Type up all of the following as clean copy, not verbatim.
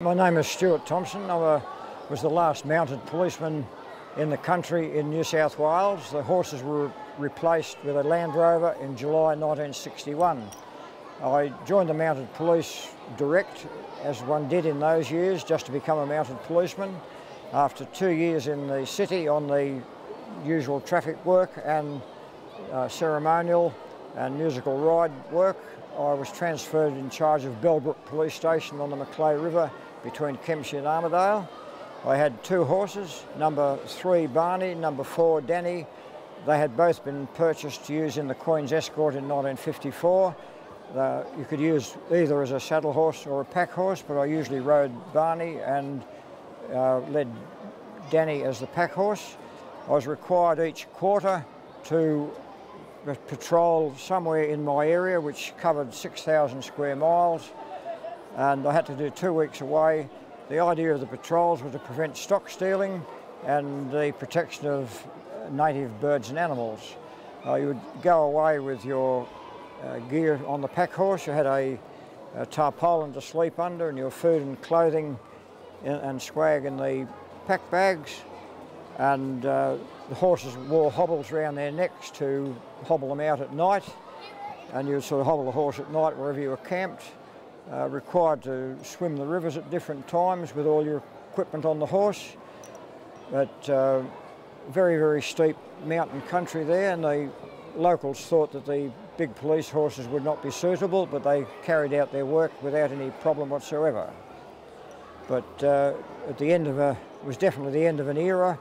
My name is Stuart Thompson. I was the last mounted policeman in the country in New South Wales. The horses were replaced with a Land Rover in July 1961. I joined the mounted police direct, as one did in those years, just to become a mounted policeman. After 2 years in the city on the usual traffic work and ceremonial and musical ride work, I was transferred in charge of Bellbrook Police Station on the Macleay River between Kempsey and Armidale. I had 2 horses, number 3 Barney, number 4 Danny. They had both been purchased to use in the Queen's Escort in 1954. You could use either as a saddle horse or a pack horse, but I usually rode Barney and led Danny as the pack horse. I was required each quarter to patrol somewhere in my area, which covered 6,000 square miles, and I had to do 2 weeks away. The idea of the patrols was to prevent stock stealing and the protection of native birds and animals. You would go away with your gear on the pack horse. You had a tarpaulin to sleep under, and your food and clothing and swag in the pack bags, and the horses wore hobbles around their necks to hobble them out at night, and you would sort of hobble the horse at night wherever you were camped. Required to swim the rivers at different times with all your equipment on the horse, but very, very steep mountain country there, and the locals thought that the big police horses would not be suitable, but they carried out their work without any problem whatsoever. But at the end of it was definitely the end of an era.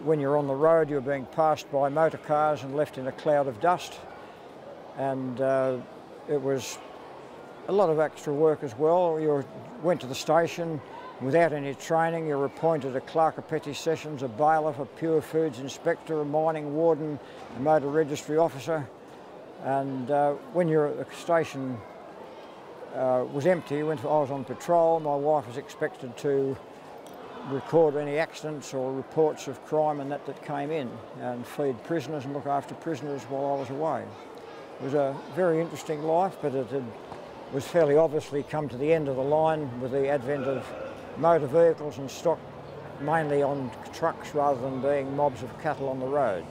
When you're on the road, you're being passed by motor cars and left in a cloud of dust, and it was a lot of extra work as well. You went to the station without any training. You were appointed a clerk of petty sessions, a bailiff, a pure foods inspector, a mining warden, a motor registry officer. And when the station was empty, when I was on patrol, my wife was expected to record any accidents or reports of crime and that came in, and feed prisoners and look after prisoners while I was away. It was a very interesting life, but it was fairly obviously come to the end of the line with the advent of motor vehicles and stock mainly on trucks rather than being mobs of cattle on the road.